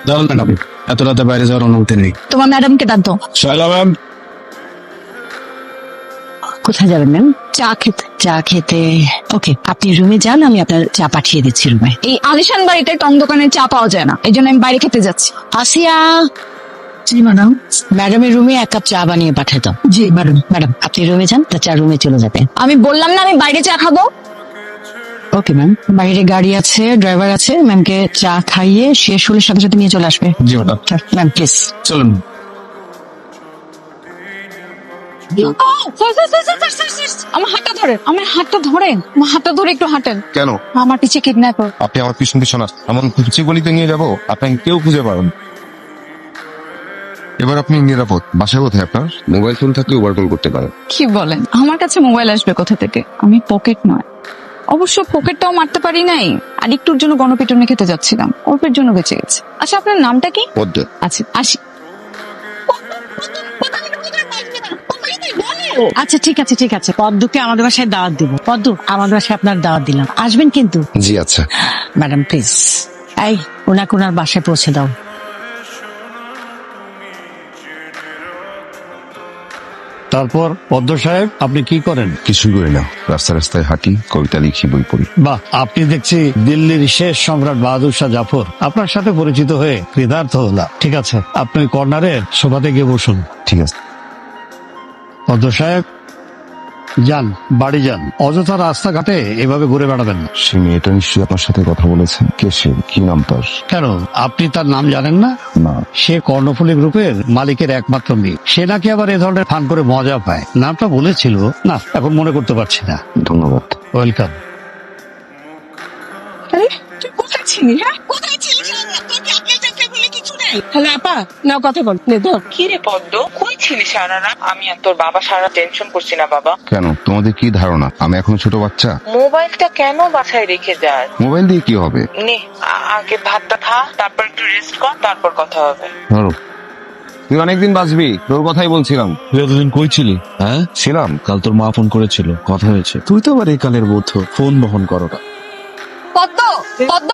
দাঁড়ান ম্যাডাম, এত রাতে বাইরে যাওয়ার অনুমতি নেই। তোমার ম্যাডামকে ডাক দাও। শায়লা ম্যাম, কোথায় যাবেন ম্যাম? চা খেতে। চা খেতে? ওকে, আপনি রুমে যান, আমি আপনার চা পাঠিয়ে দিচ্ছি রুমে। এই আলিশান বাড়িতে টং দোকানে চা পাওয়া যায় না, এই জন্য আমি বাইরে খেতে যাচ্ছি। আসিয়া। জি ম্যাডাম। ম্যাডামের রুমে এক কাপ চা বানিয়ে পাঠিয়ে দাও। জি ম্যাডাম। ম্যাডাম আপনি রুমে যান, তা চা রুমে চলে যাবে। আমি বললাম না আমি বাইরে চা খাবো। ওকে ম্যাম, বাইরে গাড়ি আছে, ড্রাইভার আছে, ম্যামকে চা খাইয়ে শেষ হলে সাথে সাথে নিয়ে চলে আসবে। জি ম্যাডাম। ম্যাম প্লিজ চলুন। আমার হাতটা ধরেন, আমার হাতটা ধরেন, আমার হাতটা ধরে একটু হাঁটেন। কেন আমার পিছে কিডন্যাপার। আপনি আমার পিছন পিছন এমন খুঁজে গলিতে নিয়ে যাবো আপনাকে কেউ খুঁজে পাবেন। এবার আপনি নিরাপদ। বাসা কোথায় আপনার? মোবাইল ফোন থাকলে ওভার কল করতে পারেন। কি বলেন? আমার কাছে মোবাইল আসবে কোথা থেকে? আমি পকেট নয়। অবশ্য পকেটটাও মারতে পারি নাই, আর একটুর জন্য গণপিটুনি খেতে যাচ্ছিলাম, অল্পের জন্য বেঁচে গেছে। আচ্ছা আপনার নামটা কি? পদ্ম। আচ্ছা আসি। আচ্ছা ঠিক আছে ঠিক আছে, পদ্মকে আমাদের বাসায় দাওয়াত দিব। পদ্ম, আমাদের বাসায় আপনার দাওয়াত দিলাম, আসবেন কিন্তু। জি আচ্ছা। ম্যাডাম প্লিজ, এই ওনাকে ওনার বাসায় পৌঁছে দাও। তারপর পদ্ম সাহেব আপনি কি করেন? কিছুই করি না, রাস্তায় রাস্তায় হাঁটি, কবিতা লিখি, বই পড়ি। বাহ, আপনি দেখছি দিল্লির শেষ সম্রাট বাহাদুর শাহ জাফর। আপনার সাথে পরিচিত হয়ে কৃতার্থ হলাম। ঠিক আছে, আপনি ওই কর্নারের সোফাতে গিয়ে বসুন। ঠিক আছে। পদ্ম সাহেব যান, বাড়ি যান, অযথা রাস্তাঘাটে এভাবে ঘুরে বেড়াবেন না। সে মেয়েটা নিশ্চয়ই আপনার সাথে কথা বলেছে। কে সে? কি নাম তার? কেন, আপনি তার নাম জানেন না? না। সে কর্ণফুলী গ্রুপের মালিকের একমাত্র মেয়ে। সে নাকি আবার এ ধরনের ফান করে মজা পায়। নামটা বলেছিল না, এখন মনে করতে পারছি না। ধন্যবাদ। ওয়েলকাম। আরে তুই কোথায় ছিলি? হ্যাঁ কোথায় ছিলি? তোর কি আপনি চাকরি বলে কিছু নেই? হ্যালো আপা, নাও কথা বল, নে ধর। কি রে পদ্ম, কই ছিলি সারা রাত? আমি আর তোর বাবা সারা টেনশন করছি না বাবা। কেন, তোমাদের কি ধারণা আমি এখনো ছোট বাচ্চা? মোবাইলটা কেন বাসায় রেখে যাস? মোবাইল দিয়ে কি হবে? নে আগে ভাতটা খা, তারপর একটু রেস্ট কর, তারপর কথা হবে। ধরো, তুই অনেকদিন বাঁচবি, তোর কথাই বলছিলাম। তুই এতদিন কই ছিলি? হ্যাঁ, ছিলাম। কাল তোর মা ফোন করেছিল, কথা হয়েছে। তুই তো আবার এই কালের বৌদ্ধ, ফোন বহন করো না। পদ্ম, পদ্ম